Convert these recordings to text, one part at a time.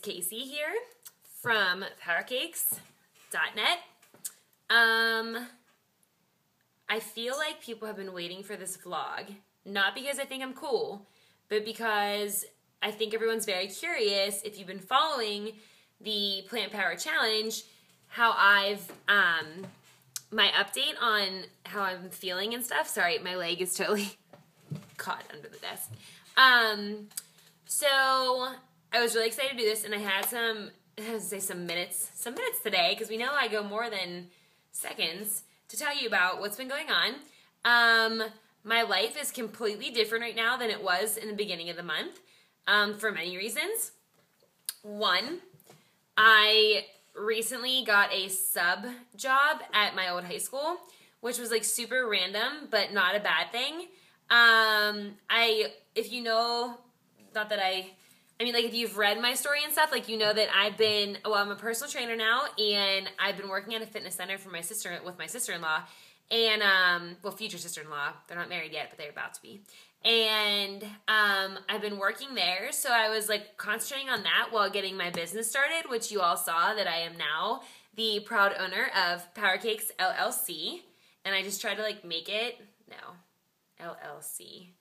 Casey here from Powercakes.net. I feel like people have been waiting for this vlog, not because I think I'm cool, but because I think everyone's very curious, if you've been following the Plant Power Challenge, how I've, my update on how I'm feeling and stuff. Sorry, my leg is totally caught under the desk. So I was really excited to do this, and I had some minutes today, because we know I go more than seconds, to tell you about what's been going on. My life is completely different right now than it was in the beginning of the month, for many reasons. One, I recently got a sub job at my old high school, which was like super random, but not a bad thing. If you know, not that like if you've read my story and stuff, like you know that I'm a personal trainer now, and I've been working at a fitness center with my sister-in-law, and, well, future sister-in-law. They're not married yet, but they're about to be. And, I've been working there, so I was, like, concentrating on that while getting my business started, which you all saw that I am now the proud owner of Powercakes LLC, and I just tried to, like, make it, no, LLC.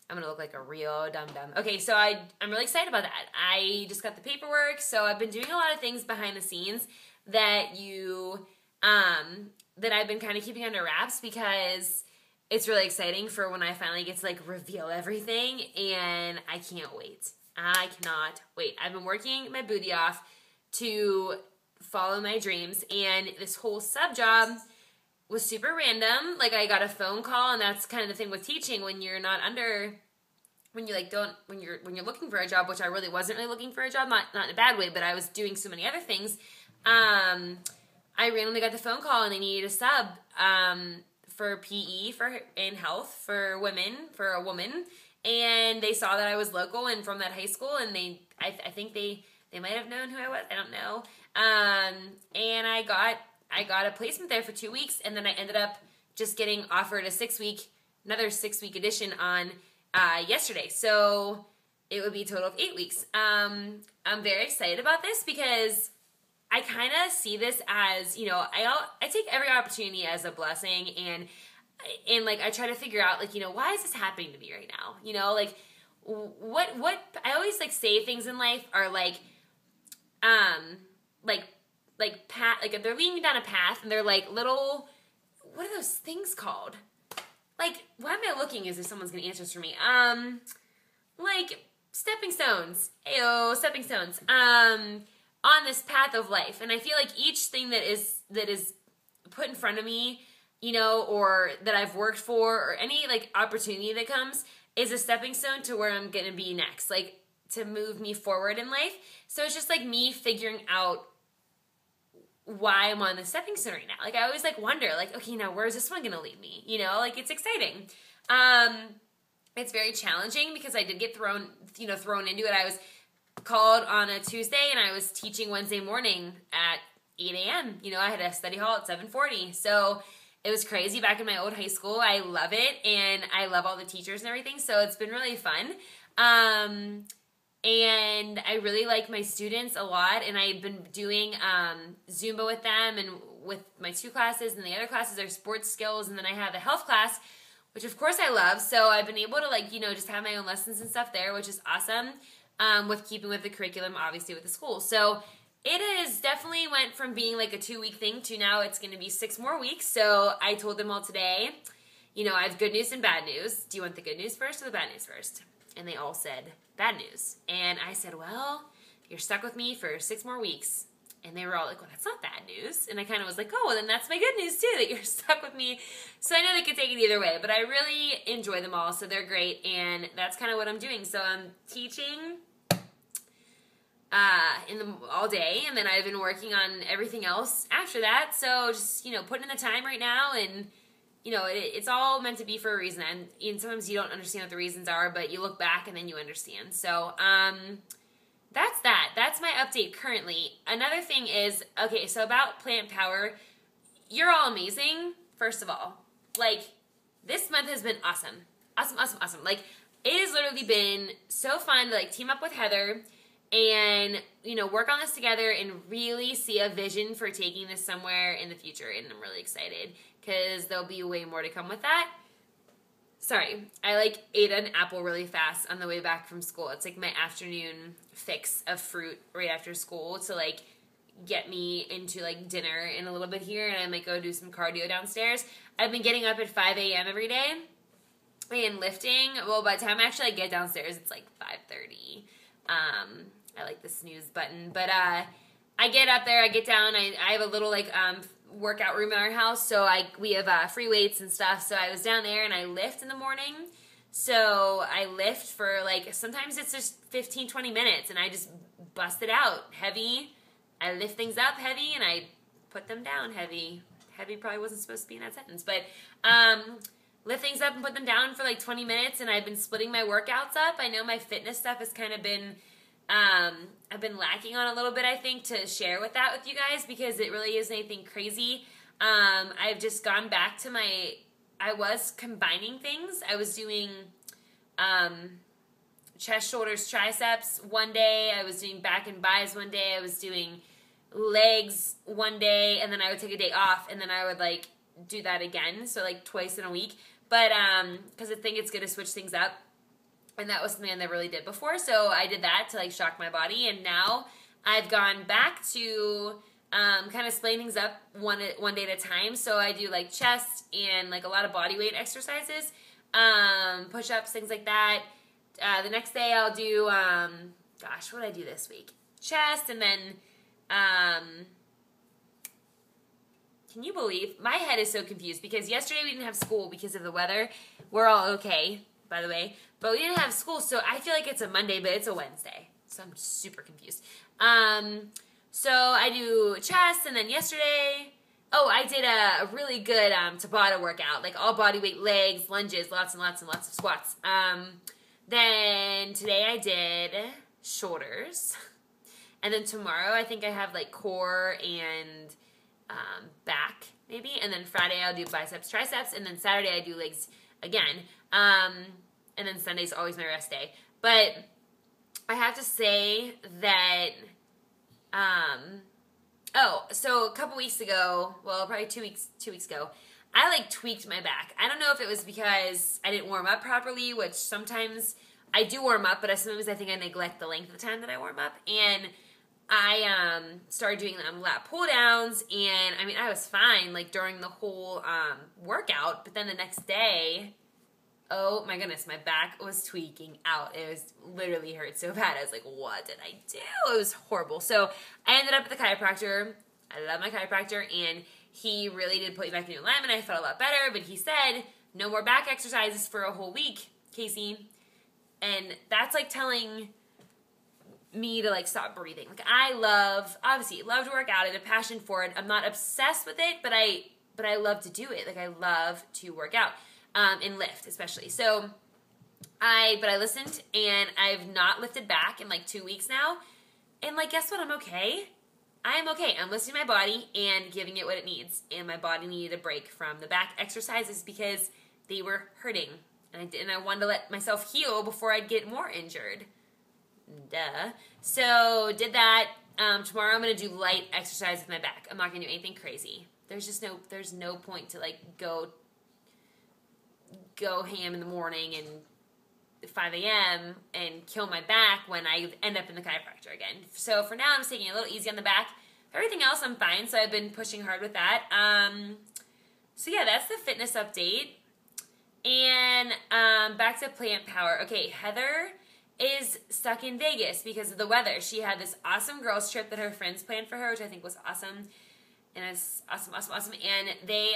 I'm gonna look like a real dum-dum. Okay, so I'm really excited about that. I just got the paperwork, so I've been doing a lot of things behind the scenes that that I've been kind of keeping under wraps, because it's really exciting for when I finally get to like reveal everything, and I can't wait. I cannot wait. I've been working my booty off to follow my dreams, and this whole sub job was super random. Like, I got a phone call, and that's kind of the thing with teaching, when you're not under, when you're looking for a job, which I really wasn't really looking for a job, not in a bad way, but I was doing so many other things. I randomly got the phone call, and they needed a sub for PE in health for a woman, and they saw that I was local and from that high school, and I think they might have known who I was. I don't know. And I got a placement there for 2 weeks, and then I ended up just getting offered another 6-week edition on yesterday. So it would be a total of 8 weeks. I'm very excited about this, because I kind of see this as, you know, I take every opportunity as a blessing, and like I try to figure out, like, you know, why is this happening to me right now? You know, like what I always like say things in life are like if they're leading me down a path, and they're like little, what are those things called? Like, why am I looking as if someone's gonna answer this for me? Like stepping stones. Ayo, stepping stones. On this path of life. And I feel like each thing that is put in front of me, you know, or that I've worked for, or any like opportunity that comes, is a stepping stone to where I'm gonna be next, like to move me forward in life. So it's just like me figuring out why I'm on the stepping stone right now. Like, I always like wonder, like, okay, now where's this one gonna lead me? You know, like, it's exciting. It's very challenging, because I did get thrown into it. I was called on a Tuesday, and I was teaching Wednesday morning at 8 a.m. You know, I had a study hall at 7:40. So it was crazy back in my old high school. I love it, and I love all the teachers and everything. So it's been really fun. And I really like my students a lot, and I've been doing Zumba with them, and with my 2 classes, and the other classes are sports skills, and then I have a health class, which of course I love. So I've been able to, like, you know, just have my own lessons and stuff there, which is awesome. With keeping with the curriculum, obviously, with the school. So it is definitely went from being like a 2-week thing to now it's going to be 6 more weeks. So I told them all today, you know, I have good news and bad news. Do you want the good news first or the bad news first? And they all said bad news. And I said, well, you're stuck with me for 6 more weeks. And they were all like, well, that's not bad news. And I kind of was like, oh, well, then that's my good news too, that you're stuck with me. So I know they could take it either way, but I really enjoy them all. So they're great. And that's kind of what I'm doing. So I'm teaching all day, and then I've been working on everything else after that. So just, you know, putting in the time right now, and, you know, it's all meant to be for a reason. And sometimes you don't understand what the reasons are, but you look back and then you understand. So, that's that. That's my update currently. Another thing is, okay, so about Plant Power, you're all amazing, first of all. Like, this month has been awesome. Awesome, awesome, awesome. Like, it has literally been so fun to, like, team up with Heather and, you know, work on this together and really see a vision for taking this somewhere in the future. And I'm really excited because there'll be way more to come with that. Sorry, I like ate an apple really fast on the way back from school. It's like my afternoon fix of fruit right after school to like get me into like dinner in a little bit here, and I might go do some cardio downstairs. I've been getting up at 5 a.m. every day and lifting. Well, by the time I actually get downstairs, it's like 5:30. I like the snooze button, but I get up there, I get down, I have a little like workout room in our house, so we have free weights and stuff, so I was down there and I lift in the morning. So I lift for like, sometimes it's just 15-20 minutes and I just bust it out heavy. I lift things up heavy and I put them down heavy. Heavy probably wasn't supposed to be in that sentence, but lift things up and put them down for like 20 minutes, and I've been splitting my workouts up. I know my fitness stuff has kind of been, I've been lacking on a little bit, I think, to share with you guys, because it really isn't anything crazy. I've just gone back to I was combining things. I was doing chest, shoulders, triceps one day. I was doing back and bis one day. I was doing legs one day, and then I would take a day off, and then I would like do that again, so like twice in a week. But because I think it's good to switch things up, and that was something I never really did before, so I did that to like shock my body. And now I've gone back to kind of splitting things up one day at a time. So I do like chest and like a lot of body weight exercises, push-ups, things like that. The next day I'll do, gosh, what did I do this week? Chest, and then, can you believe? My head is so confused because yesterday we didn't have school because of the weather. We're all okay, by the way. But we didn't have school, so I feel like it's a Monday, but it's a Wednesday. So I'm super confused. So I do chest, and then yesterday, I did a really good Tabata workout, like all body weight, legs, lunges, lots and lots and lots of squats. Then today I did shoulders. And then tomorrow I think I have like core and back maybe. And then Friday I'll do biceps, triceps. And then Saturday I do legs again. And then Sunday's always my rest day. But I have to say that, so a couple weeks ago, well, probably 2 weeks ago, I like tweaked my back. I don't know if it was because I didn't warm up properly, which sometimes I do warm up, but sometimes I think I neglect the length of the time that I warm up. And I started doing lat pull downs, and I mean, I was fine like during the whole workout, but then the next day, oh my goodness, my back was tweaking out. It was literally hurt so bad. I was like, what did I do? It was horrible. So I ended up at the chiropractor. I love my chiropractor, and he really did put me back in alignment. I felt a lot better, but he said, no more back exercises for a whole week, Casey. And that's like telling me to like stop breathing. Like I love to work out. I have a passion for it. I'm not obsessed with it, but I love to do it. Like I love to work out. And lift especially. So I listened, and I've not lifted back in like 2 weeks now. And like, guess what? I'm okay. I am okay. I'm listening to my body and giving it what it needs. And my body needed a break from the back exercises because they were hurting. And I wanted to let myself heal before I'd get more injured. Duh. So did that. Tomorrow I'm going to do light exercise with my back. I'm not going to do anything crazy. There's no point to like go ham in the morning and 5 a.m. and kill my back when I end up in the chiropractor again. So for now, I'm just taking it a little easy on the back. Everything else, I'm fine, so I've been pushing hard with that. So yeah, that's the fitness update. And back to plant power. Okay, Heather is stuck in Vegas because of the weather. She had this awesome girls trip that her friends planned for her, which I think was awesome. And it's awesome. And they,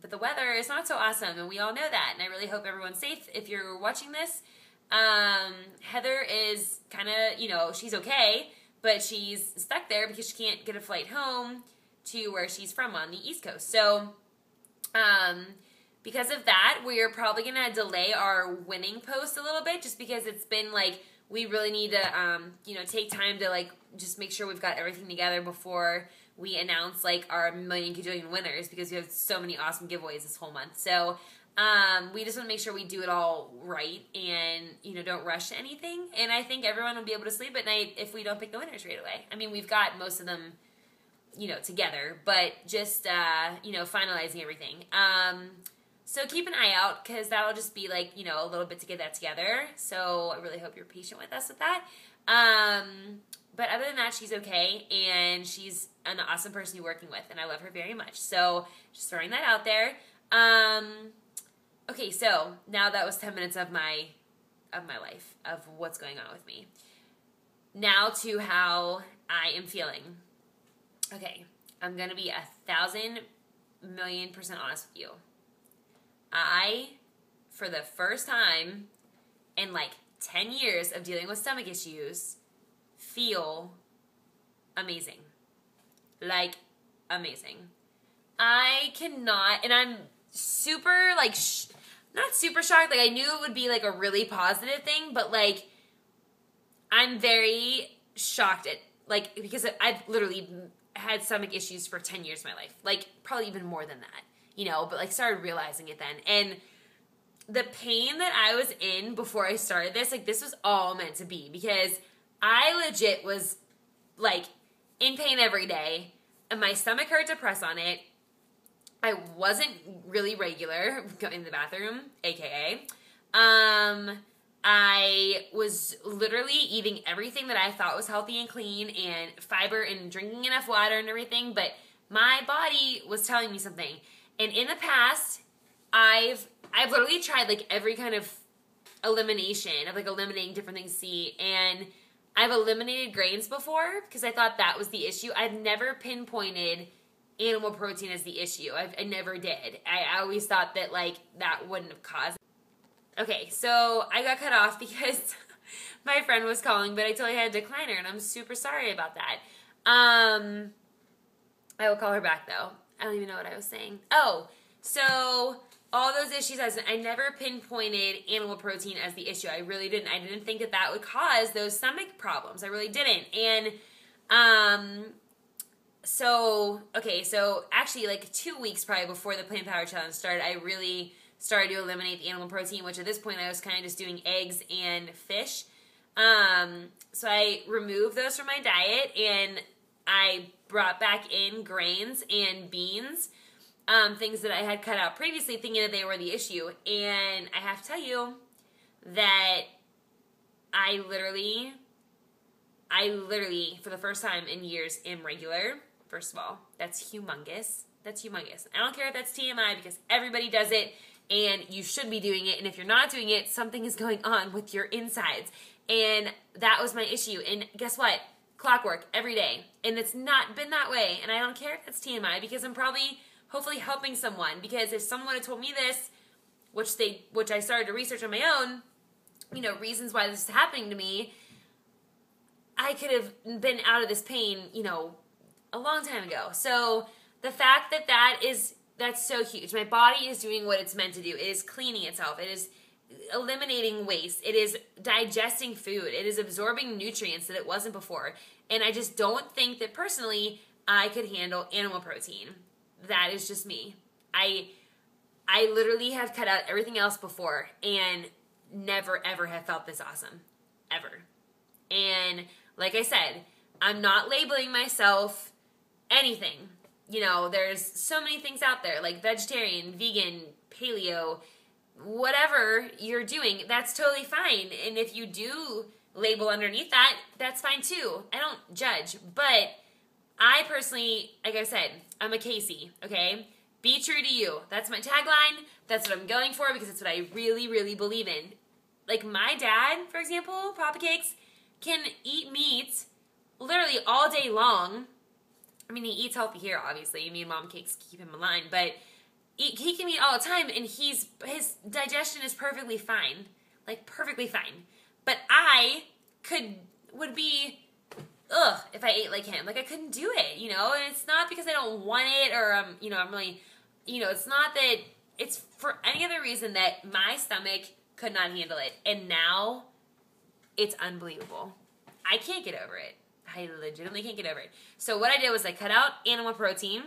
but the weather is not so awesome, and we all know that. And I really hope everyone's safe. If you're watching this, Heather is kind of, she's okay, but she's stuck there because she can't get a flight home to where she's from on the East Coast. So, because of that, we're probably going to delay our winning post a little bit, just because it's been like, we really need to, take time to like, just make sure we've got everything together before we announce like our million cajillion winners, because we have so many awesome giveaways this whole month. So We just want to make sure we do it all right and, you know, don't rush anything. And I think everyone will be able to sleep at night if we don't pick the winners right away. I mean, we've got most of them, you know, together, but just, you know, finalizing everything. So keep an eye out, because that'll just be like, you know, a little bit to get that together. So I really hope you're patient with us with that. But other than that, she's okay, and she's an awesome person to be working with, and I love her very much. So just throwing that out there. Okay, so now that was 10 minutes of my life, of what's going on with me. Now to how I am feeling. Okay, I'm going to be 1,000,000,000% honest with you. I, for the first time in like 10 years of dealing with stomach issues, feel amazing. Like, amazing. I cannot, and I'm super, like, not super shocked. Like, I knew it would be, like, a really positive thing, but, like, I'm very shocked at, like, because I've literally had stomach issues for 10 years of my life. Like, probably even more than that, you know, but, like, started realizing it then. And the pain that I was in before I started this, like, this was all meant to be, because I legit was, like, in pain every day, and my stomach hurt to press on it. I wasn't really regular going to the bathroom, aka. I was literally eating everything that I thought was healthy and clean and fiber and drinking enough water and everything, but my body was telling me something. And in the past, I've literally tried like every kind of elimination of like eliminating different things to eat, and I've eliminated grains before because I thought that was the issue. I've never pinpointed animal protein as the issue. I never did. I always thought that like that wouldn't have caused it. Okay, so I got cut off because my friend was calling, but I totally had to decline her, and I'm super sorry about that. I will call her back though. I don't even know what I was saying. Oh, so all those issues, I never pinpointed animal protein as the issue. I really didn't. I didn't think that that would cause those stomach problems. I really didn't. And so actually like 2 weeks probably before the Plant Power Challenge started, I really started to eliminate the animal protein, which at this point I was kind of just doing eggs and fish. So I removed those from my diet, and I brought back in grains and beans, things that I had cut out previously thinking that they were the issue. And I have to tell you that I literally, for the first time in years, am regular. First of all, that's humongous. That's humongous. I don't care if that's TMI, because everybody does it, and you should be doing it. And if you're not doing it, something is going on with your insides. And that was my issue. And guess what? Clockwork every day. And it's not been that way. And I don't care if that's TMI, because I'm probably, hopefully, helping someone. Because if someone had told me this, which I started to research on my own, you know, reasons why this is happening to me, I could have been out of this pain, you know, a long time ago. So the fact that that's so huge. My body is doing what it's meant to do. It is cleaning itself. It is eliminating waste. It is digesting food. It is absorbing nutrients that it wasn't before. And I just don't think that personally I could handle animal protein. That is just me. I literally have cut out everything else before and never ever have felt this awesome. Ever. And like I said, I'm not labeling myself anything. You know, there's so many things out there, like vegetarian, vegan, paleo, whatever you're doing, that's totally fine. And if you do label underneath that, that's fine too. I don't judge. But I personally, like I said, I'm a Casey, okay? Be true to you. That's my tagline. That's what I'm going for, because it's what I really, really believe in. Like my dad, for example, Powercakes, can eat meat literally all day long. I mean, he eats healthy here, obviously. Me and Mom Cakes keep him in line, but he can eat all the time, and his digestion is perfectly fine. Like, perfectly fine. But I would be, if I ate like him. Like, I couldn't do it, you know? And it's not because I don't want it, or, you know, I'm really, you know, it's not that, it's for any other reason that my stomach could not handle it. And now, it's unbelievable. I can't get over it. I legitimately can't get over it. So what I did was I cut out animal protein.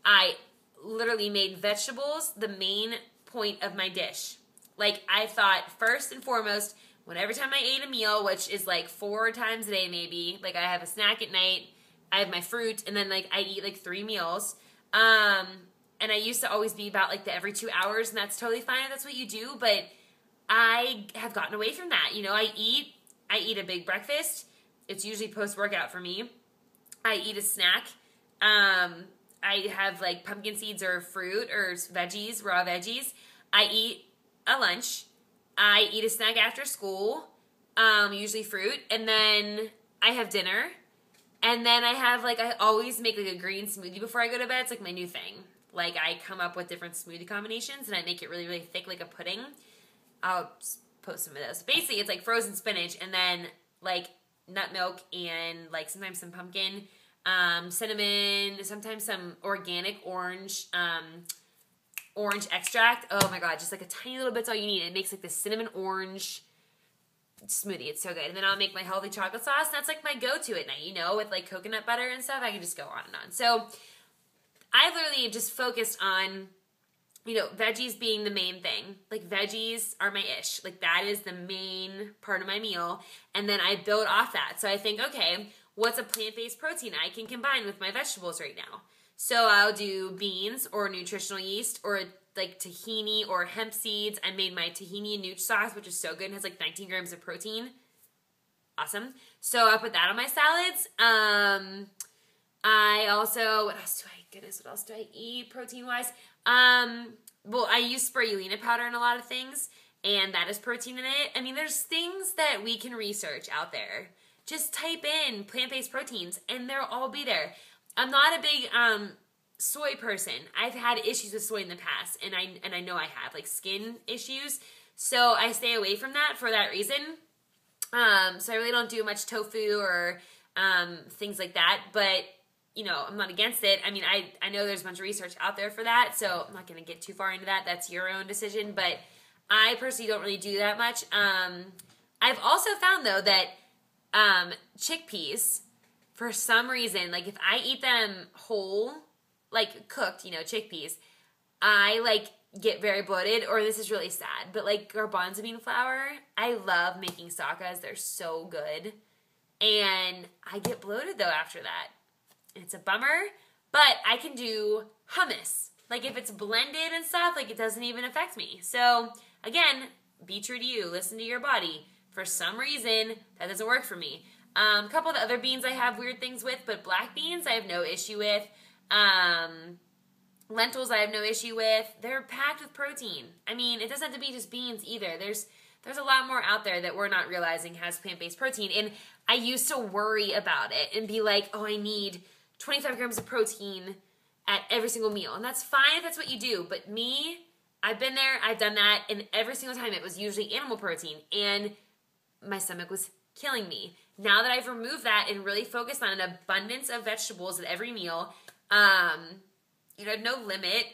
I literally made vegetables the main point of my dish. Like, I thought first and foremost, every time I ate a meal, which is like 4 times a day maybe, like I have a snack at night, I have my fruit, and then like I eat like 3 meals. And I used to always be about like the every 2 hours, and that's totally fine if that's what you do, but I have gotten away from that. You know, I eat a big breakfast. It's usually post-workout for me. I eat a snack. I have like pumpkin seeds or fruit or veggies, raw veggies. I eat a lunch. I eat a snack after school, usually fruit, and then I have dinner. And then I have like, I always make like a green smoothie before I go to bed. It's like my new thing. Like, I come up with different smoothie combinations and I make it really, really thick like a pudding. I'll post some of those. Basically, it's like frozen spinach and then like nut milk and like sometimes some pumpkin, cinnamon, sometimes some organic orange extract. Oh my god, just like a tiny little bit's all you need. It makes like this cinnamon orange smoothie. It's so good. And then I'll make my healthy chocolate sauce. And that's like my go-to at night, you know, with like coconut butter and stuff. I can just go on and on. So I literally just focused on, you know, veggies being the main thing. Like, veggies are my ish. Like, that is the main part of my meal. And then I build off that. So I think, okay, what's a plant-based protein I can combine with my vegetables right now? So I'll do beans or nutritional yeast or like tahini or hemp seeds. I made my tahini and nooch sauce, which is so good. It has like 19 grams of protein. Awesome. So I'll put that on my salads. I also, what else do I eat protein-wise? Well, I use spirulina powder in a lot of things, and that is protein in it. I mean, there's things that we can research out there. Just type in plant-based proteins, and they'll all be there. I'm not a big soy person. I've had issues with soy in the past, and I know I have, like skin issues. So I stay away from that for that reason. So I really don't do much tofu or things like that, but you know, I'm not against it. I mean, I know there's a bunch of research out there for that, so I'm not going to get too far into that. That's your own decision, but I personally don't really do that much. I've also found, though, that chickpeas, for some reason, like if I eat them whole, like cooked, you know, chickpeas, I like get very bloated, or this is really sad, but like garbanzo bean flour, I love making sacas. They're so good. And I get bloated, though, after that. It's a bummer, but I can do hummus. Like, if it's blended and stuff, like, it doesn't even affect me. So, again, be true to you. Listen to your body. For some reason, that doesn't work for me. A couple of the other beans I have weird things with, but black beans I have no issue with. Lentils I have no issue with. They're packed with protein. I mean, it doesn't have to be just beans either. There's a lot more out there that we're not realizing has plant-based protein. And I used to worry about it and be like, oh, I need 25 grams of protein at every single meal. And that's fine if that's what you do. But me, I've been there, I've done that, and every single time it was usually animal protein. And my stomach was killing me. Now that I've removed that and really focused on an abundance of vegetables at every meal, you know, no limit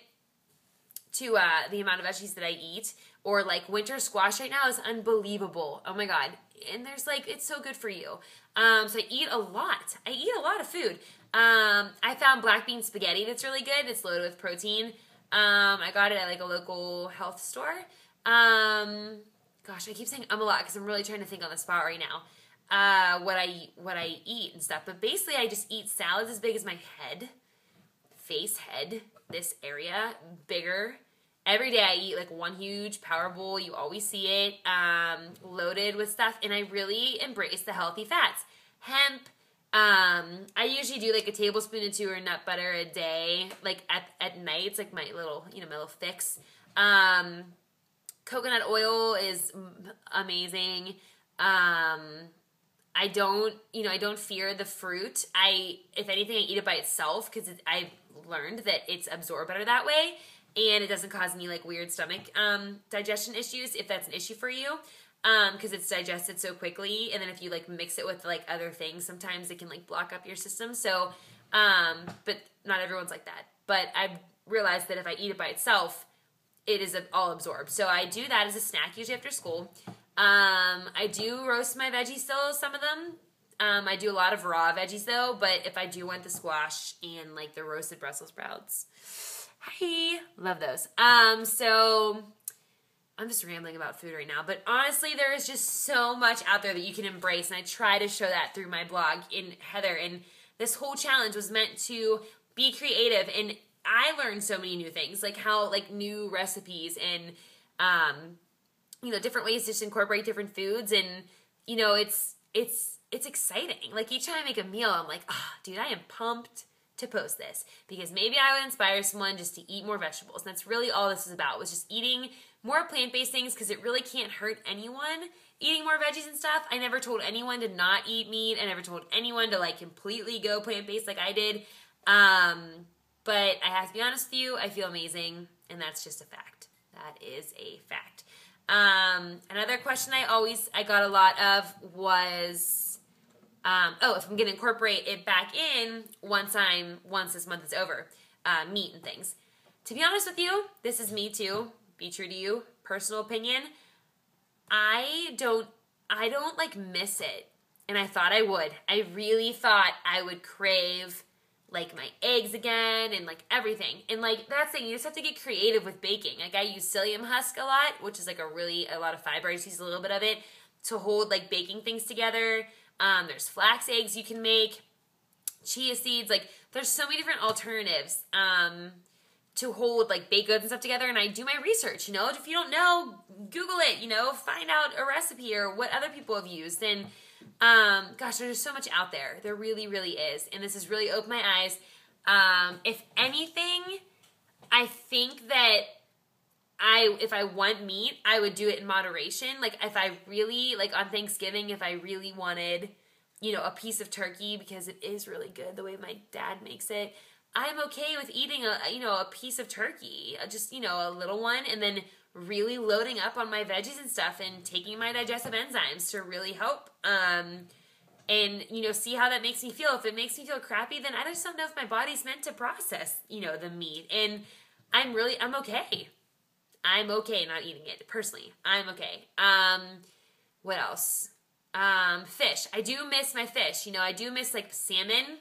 to the amount of veggies that I eat. Or like winter squash right now is unbelievable. Oh my god. And there's like, it's so good for you. So I eat a lot. I eat a lot of food. I found black bean spaghetti that's really good. It's loaded with protein. I got it at like a local health store. Gosh, I keep saying a lot because I'm really trying to think on the spot right now. What I eat and stuff. But basically I just eat salads as big as my head. Head, this area, bigger. Every day I eat like one huge power bowl. You always see it, loaded with stuff. And I really embrace the healthy fats. Hemp, I usually do like a tablespoon or 2 of nut butter a day. Like at night, it's like my little, you know, my little fix. Coconut oil is amazing. I don't fear the fruit. If anything, I eat it by itself because I've learned that it's absorbed better that way. And it doesn't cause any like weird stomach digestion issues if that's an issue for you, because it's digested so quickly. And then if you like mix it with like other things, sometimes it can like block up your system. So, but not everyone's like that. But I've realized that if I eat it by itself, it is all absorbed. So I do that as a snack usually after school. I do roast my veggies still, some of them. I do a lot of raw veggies though, but if I do want the squash and like the roasted Brussels sprouts, Hi. Love those. So I'm just rambling about food right now, but honestly, there is just so much out there that you can embrace, and I try to show that through my blog in Heather, and this whole challenge was meant to be creative, and I learned so many new things, like how, like, new recipes and, you know, different ways to just incorporate different foods, and, you know, it's exciting. Like, each time I make a meal, I'm like, oh, dude, I am pumped to post this, because maybe I would inspire someone just to eat more vegetables, and that's really all this is about, was just eating more plant-based things, because it really can't hurt anyone eating more veggies and stuff. I never told anyone to not eat meat. I never told anyone to, like, completely go plant-based like I did. But I have to be honest with you, I feel amazing, and that's just a fact. That is a fact. Another question I got a lot of was, if I'm going to incorporate it back in once this month is over, meat and things. To be honest with you, this is me too. Be true to you. Personal opinion. I don't like miss it. And I thought I would. I really thought I would crave, like, my eggs again and, like, everything. And, like, that's the thing. You just have to get creative with baking. Like, I use psyllium husk a lot, which is, like, a lot of fiber. I just use a little bit of it to hold, like, baking things together. There's flax eggs you can make. Chia seeds. Like, there's so many different alternatives to hold, like, baked goods and stuff together, and I do my research, you know. If you don't know, Google it, you know, find out a recipe or what other people have used, and gosh, there's so much out there. There really, really is, and this has really opened my eyes. If anything, I think that if I want meat, I would do it in moderation. Like, if I really, like, on Thanksgiving, if I really wanted, you know, a piece of turkey, because it is really good the way my dad makes it, I'm okay with eating a piece of turkey, just, you know, a little one, and then really loading up on my veggies and stuff and taking my digestive enzymes to really help, and, you know, see how that makes me feel. If it makes me feel crappy, then I just don't know if my body's meant to process, you know, the meat, and I'm okay. I'm okay not eating it, personally. I'm okay. What else? Fish. I do miss my fish. You know, I do miss, like, salmon,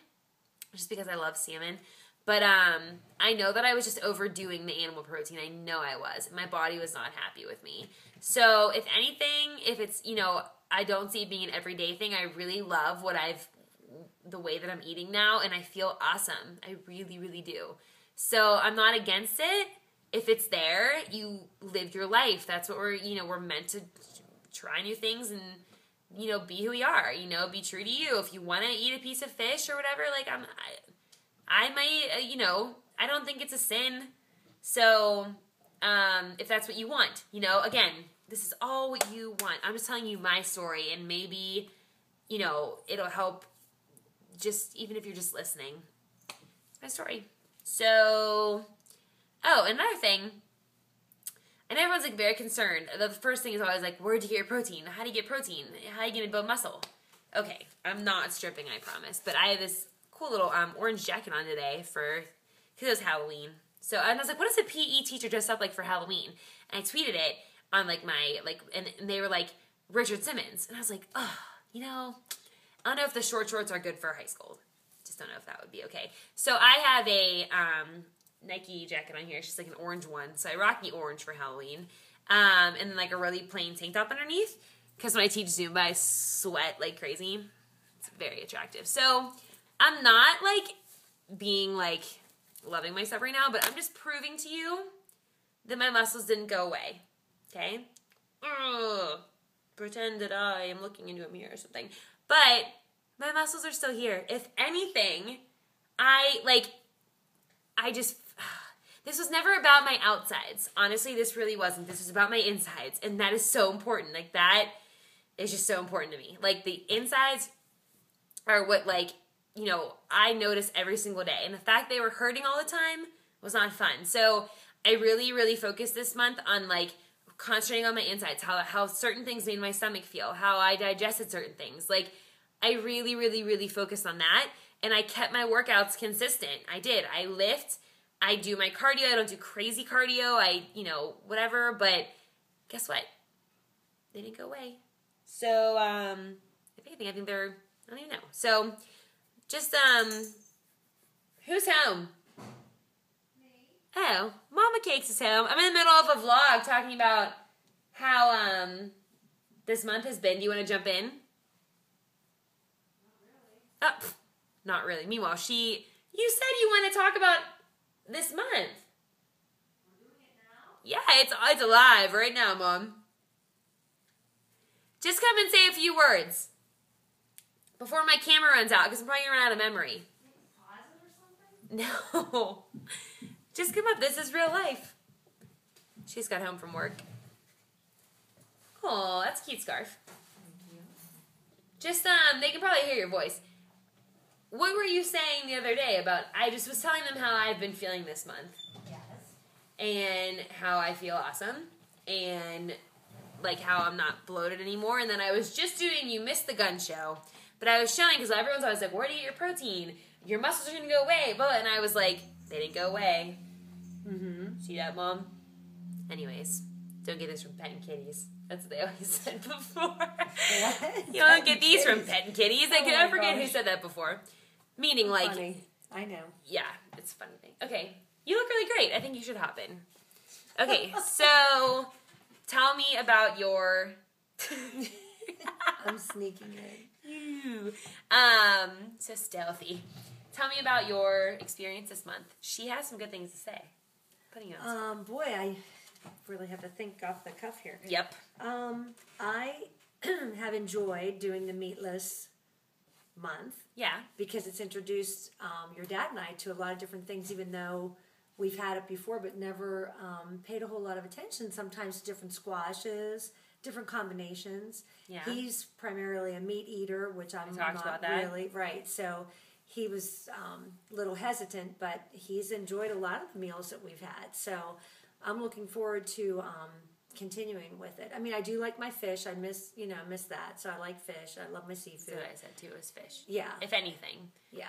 just because I love salmon. But I know that I was just overdoing the animal protein. I know I was. My body was not happy with me. So if anything, if it's, you know, I don't see it being an everyday thing. I really love the way that I'm eating now, and I feel awesome. I really, really do. So I'm not against it. If it's there, you live your life. That's what we're meant to try new things and, you know, be who we are, you know, be true to you. If you want to eat a piece of fish or whatever, like, I might, you know, I don't think it's a sin. So, if that's what you want, you know, again, this is all what you want. I'm just telling you my story, and maybe, you know, it'll help, just, even if you're just listening. It's my story. So, another thing, and everyone's, like, very concerned. The first thing is always, like, where'd you get your protein? How do you get protein? How are you going to build muscle? Okay, I'm not stripping, I promise. But I have this cool little orange jacket on today because it was Halloween. So I was like, what does a PE teacher dress up like for Halloween? And I tweeted it on, like, and they were like, Richard Simmons. And I was like, oh, you know, I don't know if the short shorts are good for high school. Just don't know if that would be okay. So I have a Nike jacket on here. It's just like an orange one. So I rock the orange for Halloween. And then, like, a really plain tank top underneath. Because when I teach Zumba, I sweat like crazy. It's very attractive. So I'm not, like, being, like, loving myself right now, but I'm just proving to you that my muscles didn't go away. Okay? Ugh. Pretend that I am looking into a mirror or something. But my muscles are still here. If anything, this was never about my outsides. Honestly, this really wasn't. This was about my insides, and that is so important. Like, that is just so important to me. Like, the insides are what, like, you know, I notice every single day. And the fact they were hurting all the time was not fun. So I really, really focused this month on, like, concentrating on my insides, how certain things made my stomach feel, how I digested certain things. Like, I really, really, really focused on that. And I kept my workouts consistent. I did. I lift. I do my cardio. I don't do crazy cardio. Whatever. But guess what? They didn't go away. So, if anything, I think I don't even know. So, just, who's home? Me. Oh, Hello. Mama Cakes is home. I'm in the middle of a vlog talking about how this month has been. Do you want to jump in? Not really. Not really. Meanwhile, you said you want to talk about this month. We're doing it now? Yeah, it's alive right now, Mom. Just come and say a few words before my camera runs out, because I'm probably going to run out of memory. Pause it or something? No. Just come up. This is real life. She's got home from work. Oh, that's a cute scarf. Just, they can probably hear your voice. What were you saying the other day about, I just was telling them how I've been feeling this month. Yes. And how I feel awesome. And, like, how I'm not bloated anymore. And then I was just doing, you missed the gun show. But I was showing, because everyone's always like, where do you get your protein? Your muscles are going to go away. But, and I was like, they didn't go away. Mm-hmm. See that, Mom? Anyways, don't get this from Pet and Kitties. That's what they always said before. What? You don't get these from Pet and Kitties. I forget who said that before. Meaning, like... Funny. I know. Yeah, it's a funny thing. Okay, you look really great. I think you should hop in. Okay, so tell me about your... I'm sneaking in. So stealthy. Tell me about your experience this month. She has some good things to say. Putting you on. Boy, I really have to think off the cuff here. Yep. I have enjoyed doing the meatless month. Yeah. Because it's introduced your dad and I to a lot of different things, even though we've had it before, but never paid a whole lot of attention. Sometimes different squashes, different combinations. Yeah. He's primarily a meat eater, which I'm talked not about that. really. Right. So he was a little hesitant, but he's enjoyed a lot of the meals that we've had. So I'm looking forward to continuing with it. I mean, I do like my fish. I miss that. So I like fish. I love my seafood. That's what I said too, was fish. Yeah. If anything. Yeah.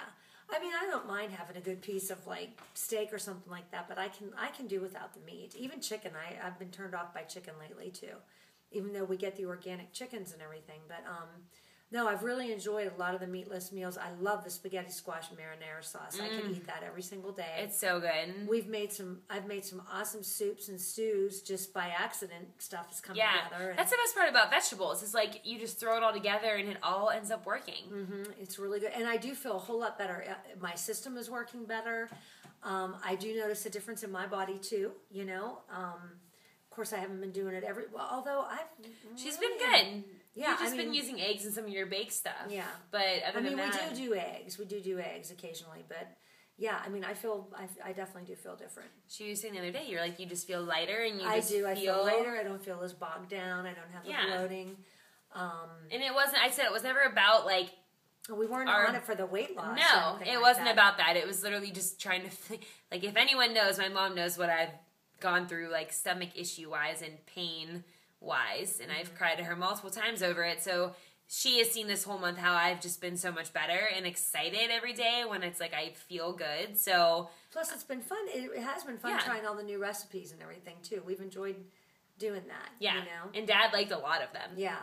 I mean, I don't mind having a good piece of like steak or something like that, but I can do without the meat. Even chicken. I've been turned off by chicken lately too. Even though we get the organic chickens and everything, but no, I've really enjoyed a lot of the meatless meals. I love the spaghetti squash marinara sauce. I can eat that every single day. It's so good. I've made some awesome soups and stews just by accident. Stuff has come together. That's the best part about vegetables. It's like you just throw it all together and it all ends up working. Mm-hmm. It's really good, and I do feel a whole lot better. My system is working better. I do notice a difference in my body too. You know. Of course, I haven't been doing it although She's been good. Yeah, You've just been using eggs in some of your bake stuff. Yeah. But other than that... we do eggs. We do eggs occasionally. But, yeah, I mean, I definitely do feel different. She was saying the other day, you're like, you just feel lighter and you I feel lighter. I don't feel as bogged down. I don't have the bloating. And it wasn't, I said it was never about, like... We weren't on it for the weight loss. No, it wasn't about that. It was literally just trying to... Like, if anyone knows, my mom knows what I've gone through, like, stomach issue-wise and pain-wise, and I've cried to her multiple times over it, so she has seen this whole month how I've just been so much better and excited every day when it's like I feel good, so... Plus, it's been fun. It has been fun trying all the new recipes and everything, too. We've enjoyed doing that, you know? And Dad liked a lot of them. Yeah.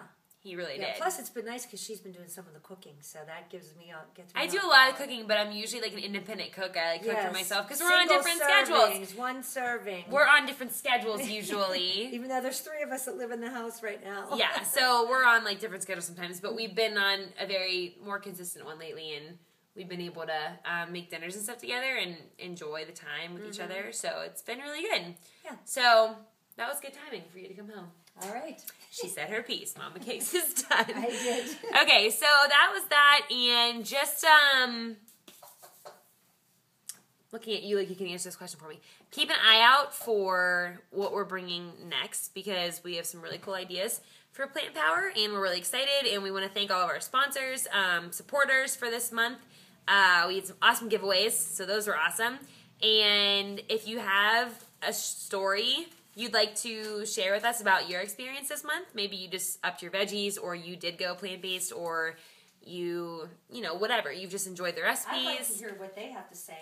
He really did. Plus, it's been nice because she's been doing some of the cooking, so that gets me I do a lot of cooking, but I'm usually like an independent cook. I like cook for myself because we're on different schedules. One serving. We're on different schedules usually. Even though there's 3 of us that live in the house right now. Yeah, so we're on like different schedules sometimes, but we've been on a very more consistent one lately, and we've been able to make dinners and stuff together and enjoy the time with each other. So it's been really good. Yeah. So that was good timing for you to come home. All right. She said her piece. Mama Cakes is done. I did. Okay, so that was that, and just looking at you like you can answer this question for me. Keep an eye out for what we're bringing next because we have some really cool ideas for Plant Power, and we're really excited, and we want to thank all of our sponsors, supporters for this month. We had some awesome giveaways, so those were awesome. And if you have a story you'd like to share with us about your experience this month, maybe you just upped your veggies, or you did go plant-based, or you know, whatever. You've just enjoyed the recipes. I'd like to hear what they have to say,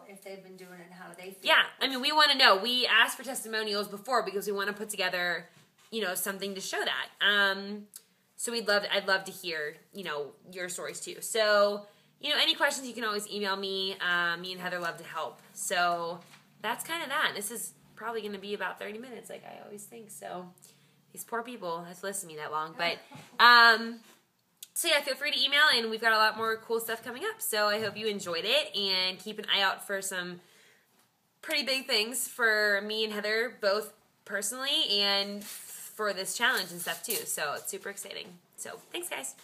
if they've been doing it and how they feel. Yeah, I mean, we want to know. We asked for testimonials before because we want to put together, you know, something to show that. So I'd love to hear, you know, your stories too. So, you know, any questions, you can always email me. Me and Heather love to help. So that's kind of that. This is probably going to be about 30 minutes, like I always think. So these poor people have to listen to me that long. But so yeah, feel free to email, and we've got a lot more cool stuff coming up. So I hope you enjoyed it, and keep an eye out for some pretty big things for me and Heather, both personally and for this challenge and stuff too. So it's super exciting. So thanks, guys.